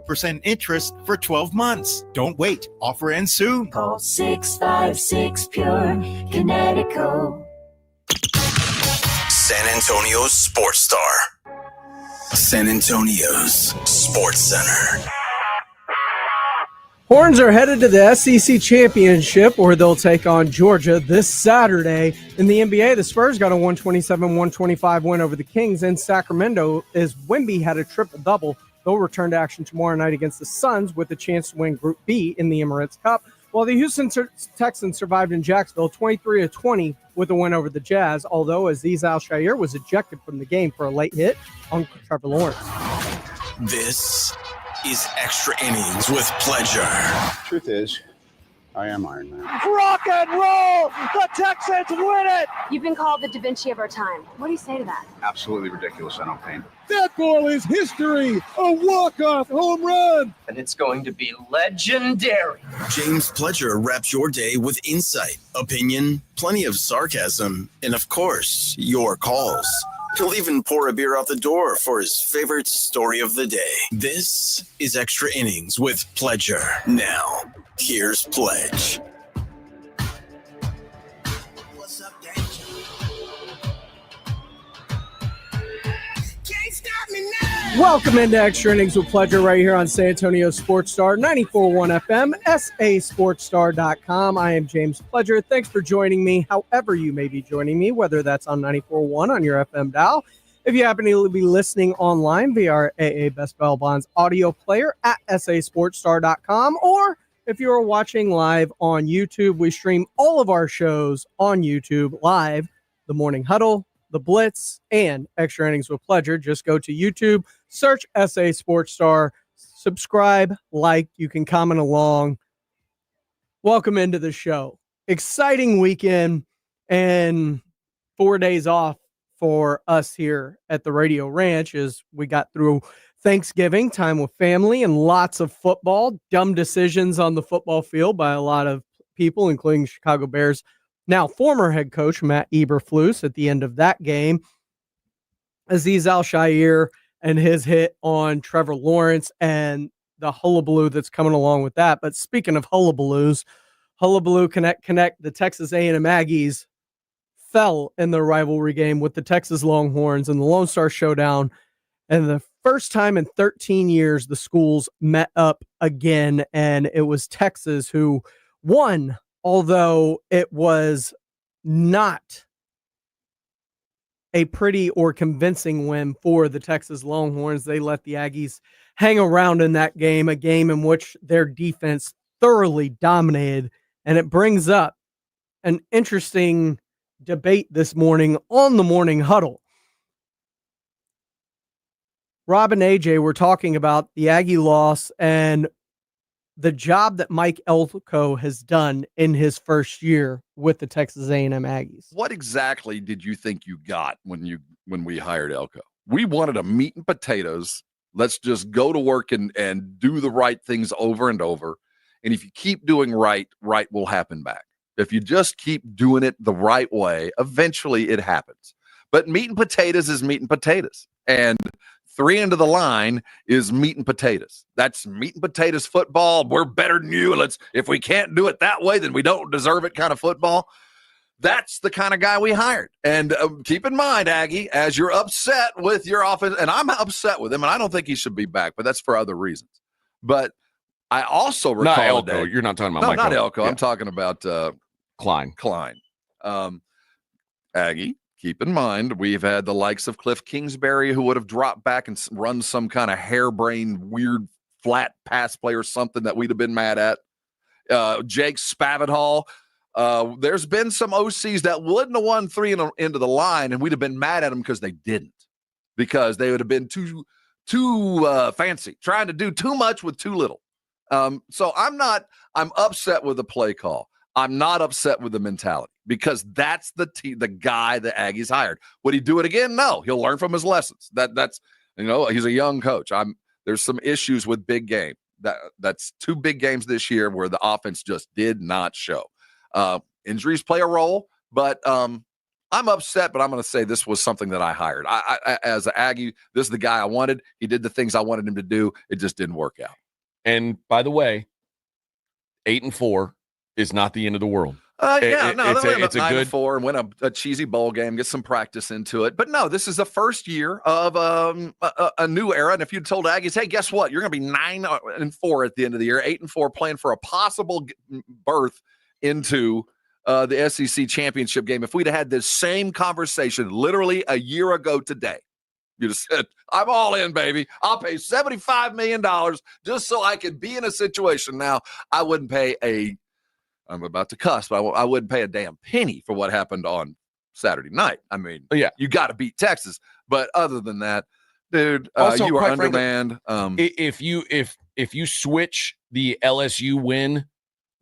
0% interest for 12 months. Don't wait. Offer ends soon. Call 656-PURE, Kinetico. San Antonio's Sports Star. San Antonio's Sports Center. Horns are headed to the SEC Championship, where they'll take on Georgia this Saturday. In the NBA, the Spurs got a 127-125 win over the Kings in Sacramento as Wemby had a triple-double. They'll return to action tomorrow night against the Suns with a chance to win Group B in the Emirates Cup, while the Houston Texans survived in Jacksonville 23-20 with a win over the Jazz, although Aziz Al-Shaair was ejected from the game for a late hit on Trevor Lawrence. This is Extra Innings with Pleasure. Truth is, I am Iron Man. Rock and roll! The Texans win it! You've been called the Da Vinci of our time. What do you say to that? Absolutely ridiculous. I don't paint. That goal is history! A walk-off home run! And it's going to be legendary. James Pledger wraps your day with insight, opinion, plenty of sarcasm, and of course, your calls. He'll even pour a beer out the door for his favorite story of the day. This is Extra Innings with Pledger. Now, here's Pledge. What's up, Danger? Can't stop me now. Welcome into Extra Innings with Pleasure right here on San Antonio Sports Star, 94.1 FM, sasportstar.com. I am James Pledger. Thanks for joining me, however you may be joining me, whether that's on 94.1 on your FM dial. If you happen to be listening online via our AA Best Bell Bonds audio player at sasportstar.com, or if you are watching live on YouTube, we stream all of our shows on YouTube live, The Morning Huddle, The Blitz, and Extra Innings with Pleasure. Just go to YouTube, search SA Sports Star, subscribe, like, you can comment along. Welcome into the show. Exciting weekend and 4 days off for us here at the Radio Ranch as we got through Thanksgiving, time with family, and lots of football. Dumb decisions on the football field by a lot of people, including Chicago Bears now former head coach Matt Eberflus at the end of that game. Aziz Al-Shaair and his hit on Trevor Lawrence and the hullabaloo that's coming along with that. But speaking of hullabaloo connect, the Texas A&M Aggies fell in the rivalry game with the Texas Longhorns in the Lone Star Showdown. And the first time in 13 years, the schools met up again, and it was Texas who won, although it was not a pretty or convincing win for the Texas Longhorns. They let the Aggies hang around in that game, a game in which their defense thoroughly dominated. And it brings up an interesting debate this morning on the Morning Huddle. Rob and AJ were talking about the Aggie loss and the job that Mike Elko has done in his first year with the Texas A&M Aggies. What exactly did you think you got when we hired Elko? We wanted a meat and potatoes. Let's just go to work and do the right things over and over. And if you keep doing right will happen back. If you just keep doing it the right way, eventually it happens. But meat and potatoes is meat and potatoes. And 3 into the line is meat and potatoes. That's meat and potatoes football. We're better than you. If we can't do it that way, then we don't deserve it kind of football. That's the kind of guy we hired. And keep in mind, Aggie, as you're upset with your offense, and I'm upset with him, and I don't think he should be back, but that's for other reasons. But I also recall not Elko. You're not talking about no, Mike not Elko. Yeah. I'm talking about Klein. Aggie, keep in mind, we've had the likes of Cliff Kingsbury who would have dropped back and run some kind of harebrained, weird, flat pass play or something that we'd have been mad at. Jake Spavital. There's been some OCs that wouldn't have won 3 into the line, and we'd have been mad at them because they didn't. Because they would have been too fancy, trying to do too much with too little. So I'm upset with the play call. I'm not upset with the mentality because that's the guy the Aggies hired. Would he do it again? No, he'll learn from his lessons. That's he's a young coach. There's some issues with big game. That's 2 big games this year where the offense just did not show. Injuries play a role, but I'm upset, but I'm going to say this was something that I hired. I as an Aggie, this is the guy I wanted. He did the things I wanted him to do. It just didn't work out. And by the way, 8-4 is not the end of the world. It's a good 9-4 and win a cheesy bowl game, get some practice into it. But no, this is the first year of a new era. And if you'd told Aggies, hey, guess what? You're going to be 9-4 at the end of the year, 8-4, playing for a possible berth into the SEC championship game. If we'd have had this same conversation literally a year ago today, you'd have said, I'm all in, baby. I'll pay $75 million just so I could be in a situation. Now, I wouldn't pay I'm about to cuss, but I wouldn't pay a damn penny for what happened on Saturday night. I mean, yeah, you got to beat Texas. But other than that, dude, also, you are frankly, undermanned. If you switch the LSU win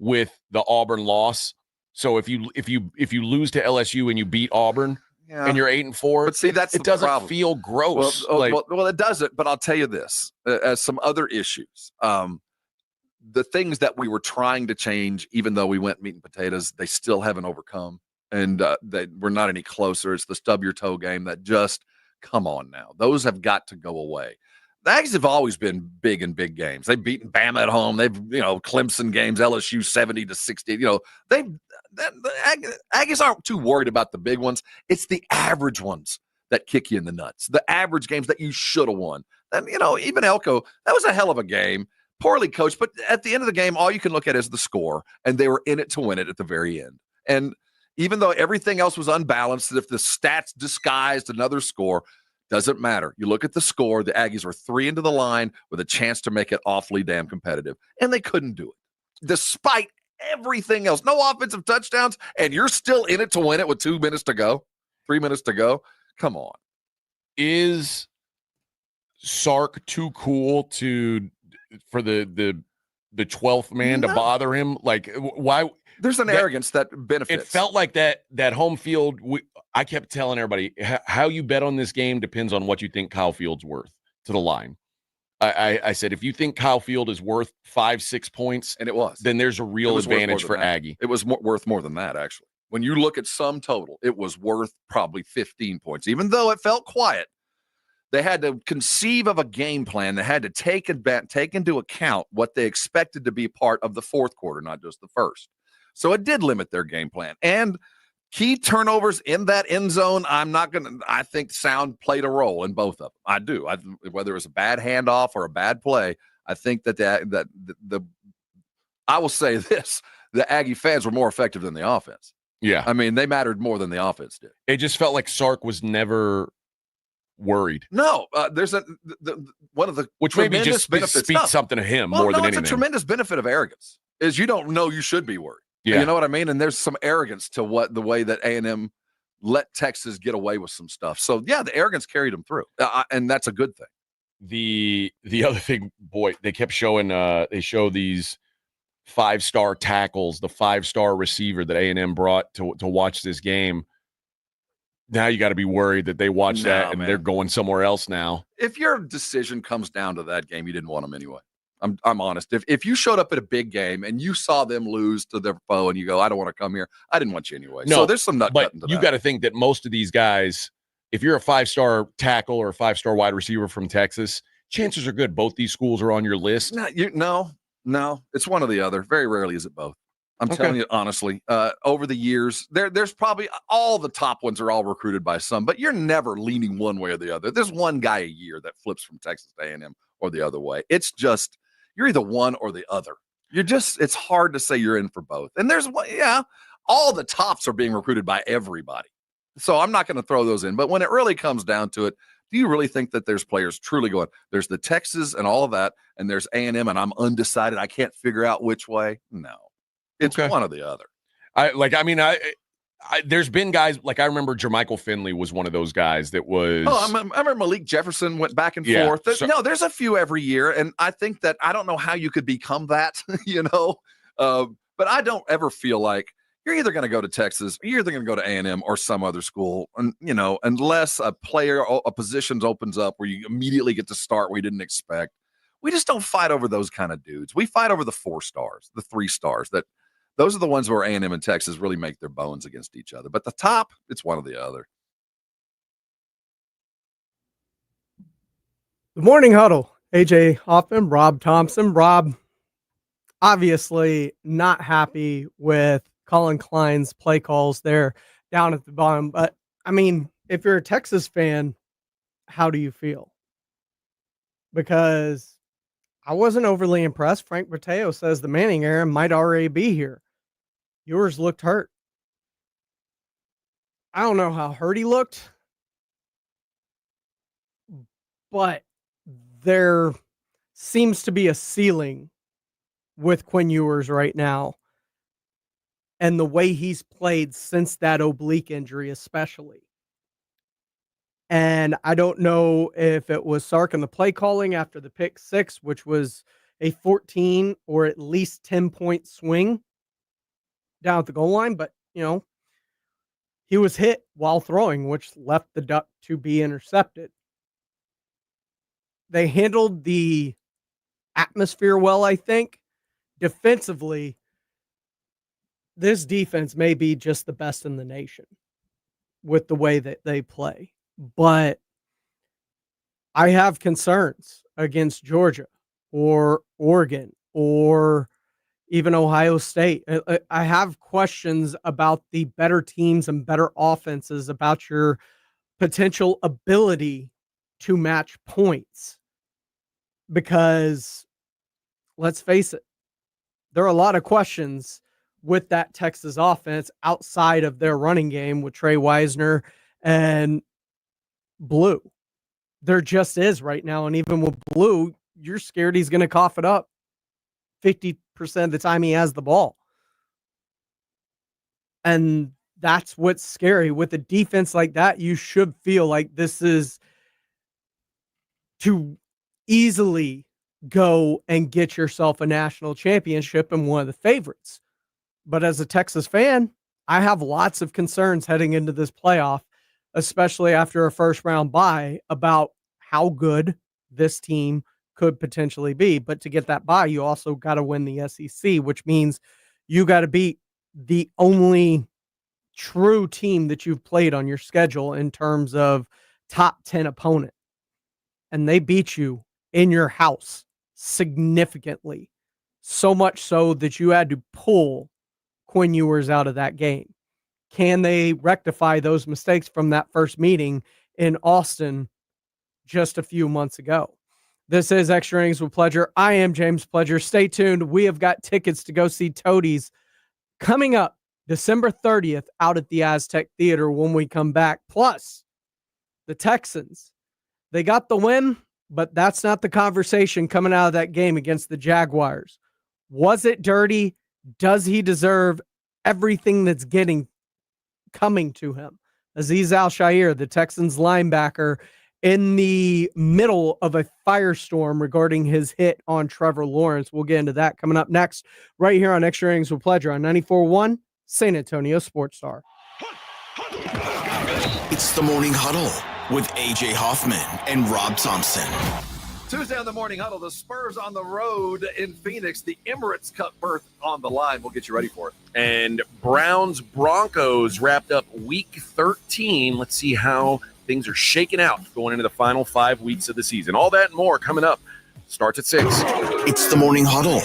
with the Auburn loss, so if you lose to LSU and you beat Auburn and you're 8-4, but see, it doesn't problem. feel gross. Well, it doesn't. But I'll tell you this: as some other issues. The things that we were trying to change, even though we went meat and potatoes, they still haven't overcome. And we're not any closer. It's the stub your toe game that just, come on now. Those have got to go away. The Aggies have always been big in big games. They've beaten Bama at home. They've, Clemson games, LSU 70-60. The Aggies aren't too worried about the big ones. It's the average ones that kick you in the nuts. The average games that you should have won. And, even Elko, that was a hell of a game. Poorly coached, but at the end of the game, all you can look at is the score, and they were in it to win it at the very end. And even though everything else was unbalanced, if the stats disguised another score, doesn't matter. You look at the score, the Aggies were 3 into the line with a chance to make it awfully damn competitive, and they couldn't do it. Despite everything else, no offensive touchdowns, and you're still in it to win it with 2 minutes to go, 3 minutes to go. Come on. Is Sark too cool for the 12th man to bother him? Like, why? There's an arrogance that benefits. It felt like that home field. I kept telling everybody how you bet on this game depends on what you think Kyle Field's worth to the line. I said, if you think Kyle Field is worth 5-6 points, and it was, then there's a real advantage for Aggie. It was worth more than that, actually. When you look at sum total, it was worth probably 15 points, even though it felt quiet. They had to conceive of a game plan. They had to take into account what they expected to be part of the fourth quarter, not just the first. So it did limit their game plan. And key turnovers in that end zone, I think sound played a role in both of them. I do. Whether it was a bad handoff or a bad play, I think I will say this, the Aggie fans were more effective than the offense. Yeah. I mean, they mattered more than the offense did. It just felt like Sark was never worried. No, there's one of the which maybe just speaks something to him more than anything. It's a tremendous benefit of arrogance is you don't know you should be worried. Yeah. You know what I mean? And there's some arrogance to the way that A&M let Texas get away with some stuff. So yeah, the arrogance carried them through, and that's a good thing. The other thing, boy, they kept showing. They show these 5-star tackles, the 5-star receiver that A&M brought to watch this game. Now you got to be worried that they watch that and they're going somewhere else now. If your decision comes down to that game, you didn't want them anyway. I'm honest. If you showed up at a big game and you saw them lose to their foe and you go, I don't want to come here, I didn't want you anyway. No, so there's some nut cutting to that. You got to think that most of these guys, if you're a 5-star tackle or a 5-star wide receiver from Texas, chances are good both these schools are on your list. No, it's one or the other. Very rarely is it both. I'm telling you honestly, over the years, there's probably all the top ones are all recruited by some, but you're never leaning one way or the other. There's one guy a year that flips from Texas to A&M or the other way. It's just you're either one or the other. It's hard to say you're in for both. And there's one, all the tops are being recruited by everybody. So I'm not going to throw those in. But when it really comes down to it, do you really think that there's players truly going, there's the Texas and all of that, and there's A&M and I'm undecided. I can't figure out which way. No. It's one or the other. There's been guys like I remember Jermichael Finley was one of those guys that was. I remember Malik Jefferson went back and forth. There's a few every year, and I think that I don't know how you could become that, but I don't ever feel like you're either going to go to Texas, or you're either going to go to A&M or some other school, and unless a position opens up where you immediately get to start where you didn't expect. We just don't fight over those kind of dudes. We fight over the 4 stars, the 3 stars that Those are the ones where A&M and Texas really make their bones against each other. But the top, it's one or the other. The Morning Huddle. AJ Hoffman, Rob Thompson. Rob, obviously not happy with Colin Klein's play calls there down at the bottom. But, I mean, if you're a Texas fan, how do you feel? Because I wasn't overly impressed. Frank Mateo says the Manning era might already be here. Yours looked hurt. I don't know how hurt he looked, but there seems to be a ceiling with Quinn Ewers right now and the way he's played since that oblique injury especially. And I don't know if it was Sark in the play calling after the pick 6, which was a 14 or at least 10-point swing down at the goal line, but, he was hit while throwing, which left the duck to be intercepted. They handled the atmosphere well, I think. Defensively, this defense may be just the best in the nation with the way that they play. But I have concerns against Georgia or Oregon or even Ohio State. I have questions about the better teams and better offenses, about your potential ability to match points. Because let's face it, there are a lot of questions with that Texas offense outside of their running game with Trey Wisner and Blue. There just is right now. And even with Blue, you're scared he's going to cough it up 50% of the time he has the ball. And that's what's scary. With a defense like that, you should feel like this is to easily go and get yourself a national championship and one of the favorites. But as a Texas fan, I have lots of concerns heading into this playoff, especially after a first round bye, about how good this team could potentially be. But to get that bye, you also got to win the SEC, which means you got to beat the only true team that you've played on your schedule in terms of top 10 opponent. And they beat you in your house significantly, so much so that you had to pull Quinn Ewers out of that game. Can they rectify those mistakes from that first meeting in Austin just a few months ago? This is Extra Innings with Pledger. I am James Pledger. Stay tuned. We have got tickets to go see Toadies coming up December 30th out at the Aztec Theater when we come back. Plus, the Texans, they got the win, but that's not the conversation coming out of that game against the Jaguars. Was it dirty? Does he deserve everything that's coming to him? Azeez Al-Shaair, the Texans linebacker, in the middle of a firestorm regarding his hit on Trevor Lawrence. We'll get into that coming up next, right here on Extra Innings with Pledger on 94.1 San Antonio Sports Star. It's the Morning Huddle with AJ Hoffman and Rob Thompson. Tuesday on the Morning Huddle, the Spurs on the road in Phoenix, the Emirates Cup berth on the line. We'll get you ready for it. And Browns-Broncos wrapped up Week 13. Let's see how things are shaking out going into the final 5 weeks of the season. All that and more coming up. Starts at 6. It's the Morning Huddle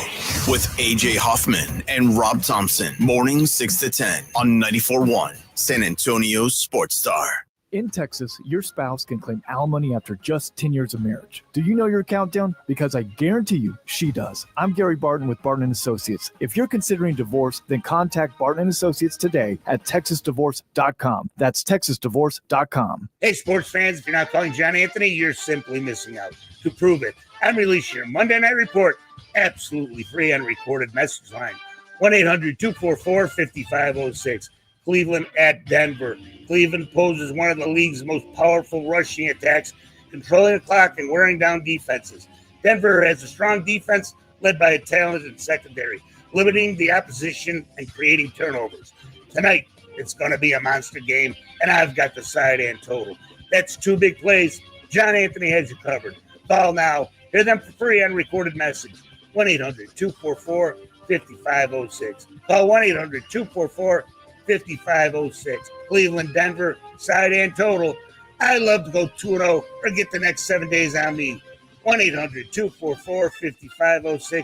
with AJ Hoffman and Rob Thompson. Mornings 6 to 10 on 94.1 San Antonio Sports Star. In Texas, your spouse can claim alimony after just 10 years of marriage. Do you know your countdown? Because I guarantee you, she does. I'm Gary Barton with Barton & Associates. If you're considering divorce, then contact Barton & Associates today at texasdivorce.com. That's texasdivorce.com. Hey, sports fans, if you're not calling John Anthony, you're simply missing out. To prove it, I'm releasing your Monday Night Report absolutely free on recorded message line. 1-800-244-5506. Cleveland at Denver. Cleveland poses one of the league's most powerful rushing attacks, controlling the clock and wearing down defenses. Denver has a strong defense led by a talented secondary, limiting the opposition and creating turnovers. Tonight, it's going to be a monster game, and I've got the side and total. That's 2 big plays. John Anthony has you covered. Call now. Hear them for free on recorded message. 1-800-244-5506. Call 1-800-244-5506. Cleveland, Denver, side and total. I love to go 2-0 or get the next 7 days on me. 1-800-244-5506.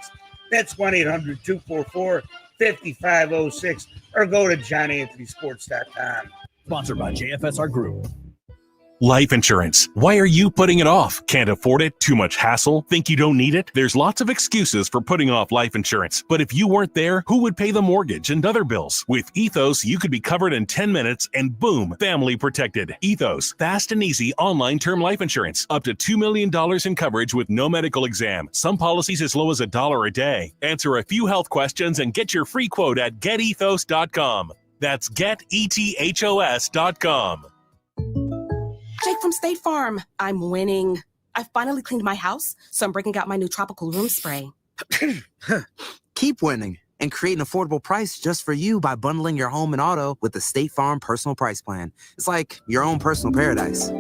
That's 1-800-244-5506. Or go to johnanthonysports.com. Sponsored by JFSR Group. Life insurance. Why are you putting it off? Can't afford it? Too much hassle? Think you don't need it? There's lots of excuses for putting off life insurance. But if you weren't there, who would pay the mortgage and other bills? With Ethos, you could be covered in 10 minutes and boom, family protected. Ethos, fast and easy online term life insurance. Up to $2 million in coverage with no medical exam. Some policies as low as $1 a day. Answer a few health questions and get your free quote at getethos.com. That's getethos.com. Jake from State Farm. I'm winning. I finally cleaned my house, so I'm breaking out my new tropical room spray. Keep winning and create an affordable price just for you by bundling your home and auto with the State Farm Personal Price Plan. It's like your own personal paradise.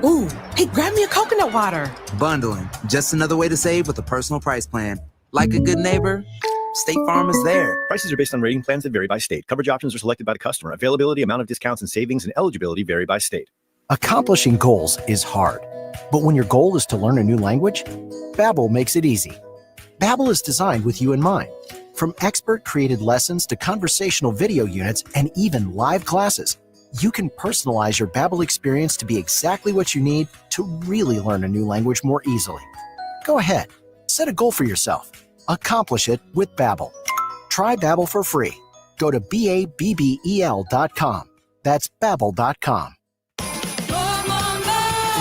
Ooh, hey, grab me a coconut water. Bundling, just another way to save with a personal price plan. Like a good neighbor, State Farm is there. Prices are based on rating plans that vary by state. Coverage options are selected by the customer. Availability, amount of discounts and savings, and eligibility vary by state. Accomplishing goals is hard, but when your goal is to learn a new language, Babbel makes it easy. Babbel is designed with you in mind. From expert-created lessons to conversational video units and even live classes, you can personalize your Babbel experience to be exactly what you need to really learn a new language more easily. Go ahead, set a goal for yourself. Accomplish it with Babbel. Try Babbel for free. Go to babbel.com. That's babbel.com.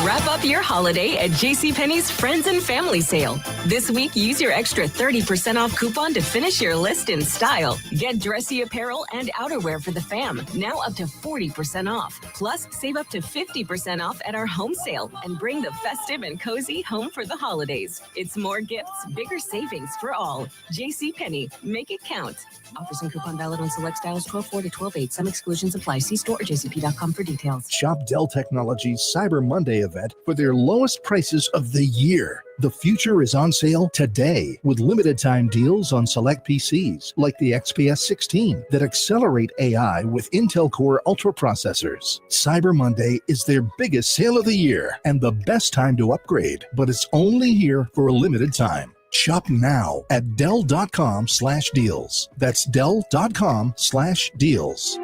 Wrap up your holiday at JCPenney's Friends and Family Sale. This week, use your extra 30% off coupon to finish your list in style. Get dressy apparel and outerwear for the fam, now up to 40% off. Plus, save up to 50% off at our home sale and bring the festive and cozy home for the holidays. It's more gifts, bigger savings for all. JCPenney, make it count. Offers and coupon valid on select styles 12/4 to 12/8. Some exclusions apply. See store or jcp.com for details. Shop Dell Technologies Cyber Monday event for their lowest prices of the year. The future is on sale today with limited time deals on select PCs like the XPS 16 that accelerate AI with Intel Core Ultra processors. Cyber Monday is their biggest sale of the year and the best time to upgrade, but it's only here for a limited time. Shop now at Dell.com/deals. That's Dell.com/deals.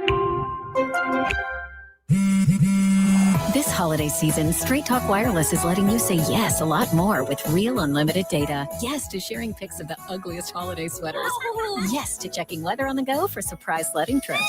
This holiday season, Straight Talk Wireless is letting you say yes a lot more with real unlimited data. Yes to sharing pics of the ugliest holiday sweaters. Yes to checking weather on the go for surprise sledding trips.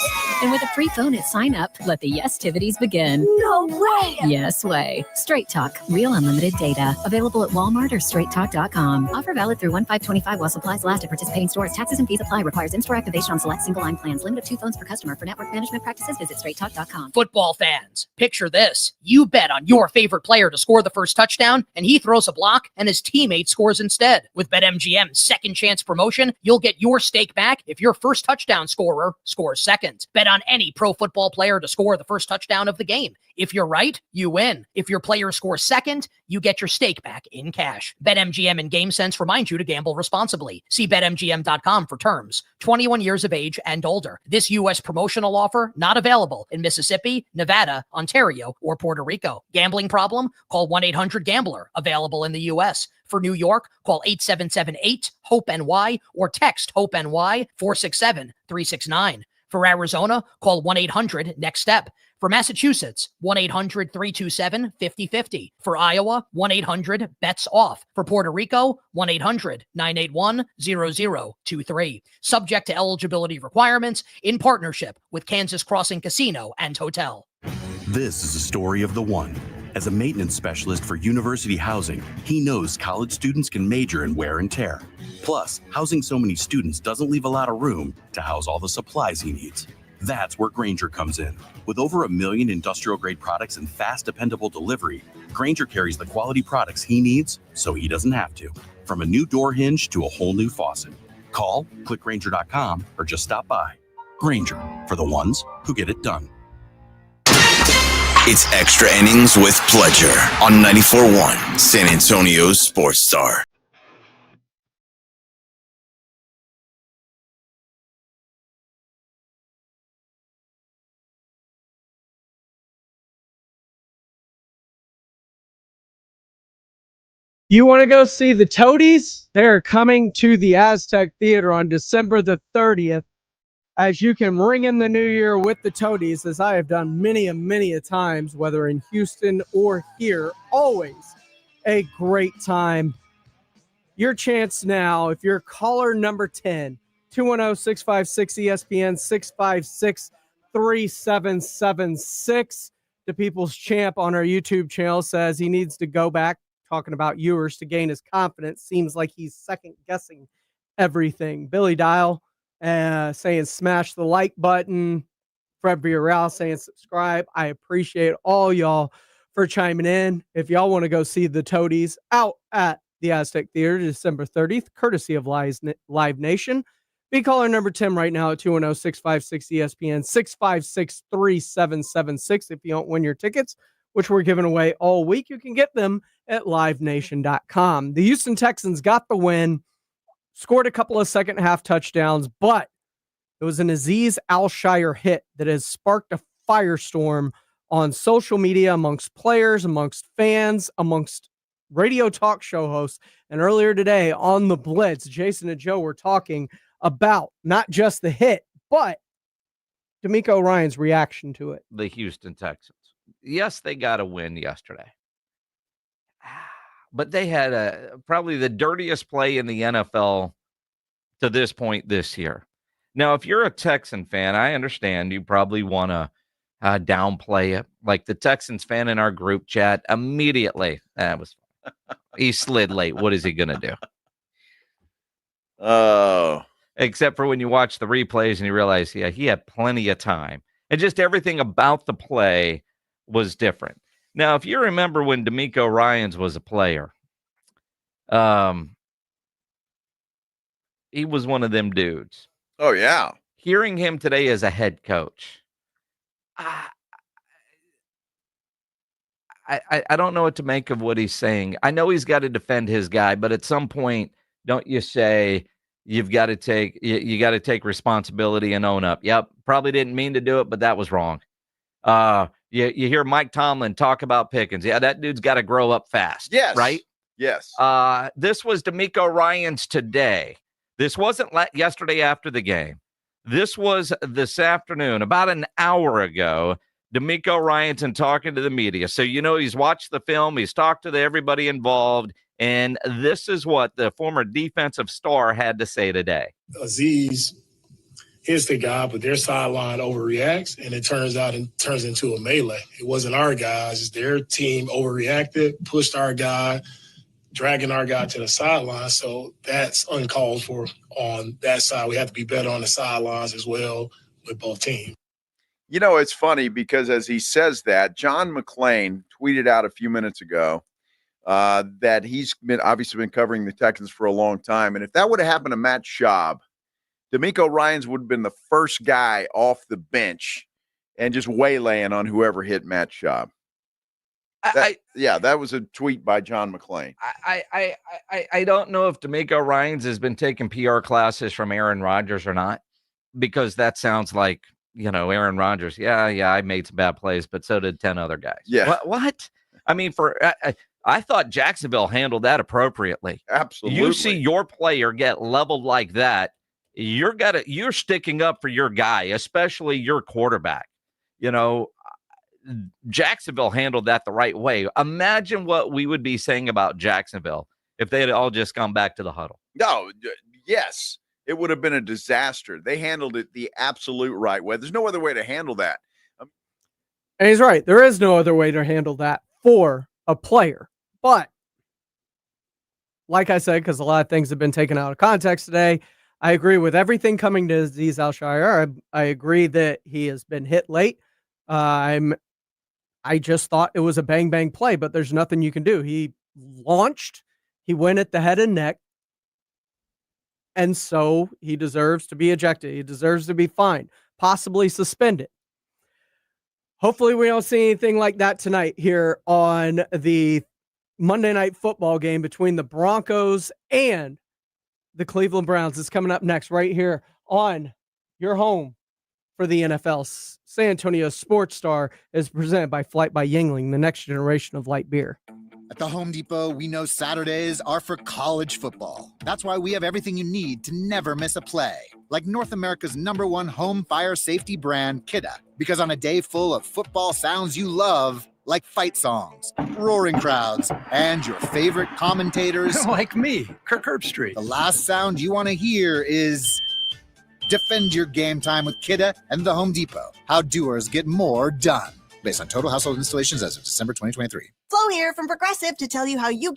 And with a free phone at sign up, let the yes-tivities begin. No way! Yes way. Straight Talk, real unlimited data. Available at Walmart or straighttalk.com. Offer valid through 1/5/25 while supplies last at participating stores. Taxes and fees apply. Requires in-store activation on select single-line plans. Limit of 2 phones per customer. For network management practices, visit straighttalk.com. Football fans, picture this. You bet on your favorite player to score the first touchdown, and he throws a block, and his teammate scores instead. With BetMGM's second chance promotion, you'll get your stake back if your first touchdown scorer scores second. Bet on any pro football player to score the first touchdown of the game. If you're right, you win. If your player scores second, you get your stake back in cash. BetMGM and GameSense remind you to gamble responsibly. See BetMGM.com for terms. 21 years of age and older. This U.S. promotional offer not available in Mississippi, Nevada, Ontario, or Puerto Rico. Gambling problem? Call 1-800-GAMBLER. Available in the U.S. For New York, call 8778-HOPE-NY or text HOPE-NY 467-369. For Arizona, call 1-800-NEXT-STEP. For Massachusetts, 1-800-327-5050. For Iowa, 1-800-BETS-OFF. For Puerto Rico, 1-800-981-0023. Subject to eligibility requirements in partnership with Kansas Crossing Casino and Hotel. This is a story of the one. As a maintenance specialist for university housing, he knows college students can major in wear and tear. Plus, housing so many students doesn't leave a lot of room to house all the supplies he needs. That's where Grainger comes in. With over 1 million industrial-grade products and fast, dependable delivery, Grainger carries the quality products he needs so he doesn't have to. From a new door hinge to a whole new faucet. Call, click Grainger.com, or just stop by. Grainger, for the ones who get it done. It's Extra Innings with Pledger on 94.1 San Antonio's Sports Star. You want to go see the Toadies? They're coming to the Aztec Theater on December the 30th. As you can ring in the new year with the Toadies, as I have done many a times, whether in Houston or here, always a great time. Your chance now, if you're caller number 10, 210-656-ESPN, 656-3776. The People's Champ on our YouTube channel says he needs to go back, talking about Ewers, to gain his confidence. Seems like he's second-guessing everything. Billy Dial saying smash the like button. Fred Villarreal saying subscribe. I appreciate all y'all for chiming in. If y'all want to go see the Toadies out at the Aztec Theater December 30th, courtesy of Live Nation, be caller number 10 right now at 210-656-ESPN, 656-3776. If you don't win your tickets, which we're giving away all week, you can get them at livenation.com. The Houston Texans got the win, scored a couple of second half touchdowns, but it was an Azeez Al-Shire hit that has sparked a firestorm on social media amongst players, amongst fans, amongst radio talk show hosts. And earlier today on The Blitz, Jason and Joe were talking about not just the hit, but D'Amico Ryan's reaction to it. The Houston Texans. Yes, they got a win yesterday, but they had probably the dirtiest play in the NFL to this point this year. Now, if you're a Texan fan, I understand you probably want to downplay it. Like the Texans fan in our group chat immediately, he slid late. What is he going to do? Oh. Except for when you watch the replays and you realize, yeah, he had plenty of time. And just everything about the play was different. Now, if you remember when D'Amico Ryans was a player, he was one of them dudes. Oh, yeah. Hearing him today as a head coach, I don't know what to make of what he's saying. I know he's got to defend his guy, but at some point, don't you say you've got to take you got to take responsibility and own up? Yep, probably didn't mean to do it, but that was wrong. You hear Mike Tomlin talk about Pickens. Yeah, that dude's got to grow up fast. Yes. Right? Yes. This was D'Amico Ryans today. This wasn't yesterday after the game. This was this afternoon, about an hour ago. D'Amico Ryans and talking to the media. So, he's watched the film. He's talked to everybody involved. And this is what the former defensive star had to say today. Azeez is the guy, but their sideline overreacts, and it turns into a melee. It wasn't our guys. It's their team overreacted, pushed our guy, dragging our guy to the sideline. So that's uncalled for on that side. We have to be better on the sidelines as well with both teams. It's funny because as he says that, John McClain tweeted out a few minutes ago that he's obviously been covering the Texans for a long time. And if that would have happened to Matt Schaub, D'Amico Ryans would have been the first guy off the bench and just waylaying on whoever hit Matt Schaub. That was a tweet by John McClain. I don't know if D'Amico Ryans has been taking PR classes from Aaron Rodgers or not, because that sounds like, Aaron Rodgers. Yeah, I made some bad plays, but so did 10 other guys. Yeah. What? I mean, I thought Jacksonville handled that appropriately. Absolutely. You see your player get leveled like that, you're sticking up for your guy, especially your quarterback. Jacksonville handled that the right way. Imagine what we would be saying about Jacksonville if they had all just gone back to the huddle. No, yes, it would have been a disaster. They handled it the absolute right way. There's no other way to handle that. And he's right. There is no other way to handle that for a player. But like I said, because a lot of things have been taken out of context today, I agree with everything coming to Azeez Al-Shire. I agree that he has been hit late. I just thought it was a bang play, but there's nothing you can do. He launched, he went at the head and neck, and so he deserves to be ejected. He deserves to be fined, possibly suspended. Hopefully we don't see anything like that tonight here on the Monday Night Football game between the Broncos and the Cleveland Browns. It's coming up next right here on your home for the NFL. San Antonio Sports Star is presented by Flight by Yingling, the next generation of light beer. At the Home Depot, we know Saturdays are for college football. That's why we have everything you need to never miss a play. Like North America's #1 home fire safety brand, Kidda. Because on a day full of football sounds you love, like fight songs, roaring crowds, and your favorite commentators. Like me, Kirk Herbstreit. The last sound you want to hear is defend your game time with Kidda and the Home Depot. How doers get more done. Based on total household installations as of December 2023. Flo here from Progressive to tell you how you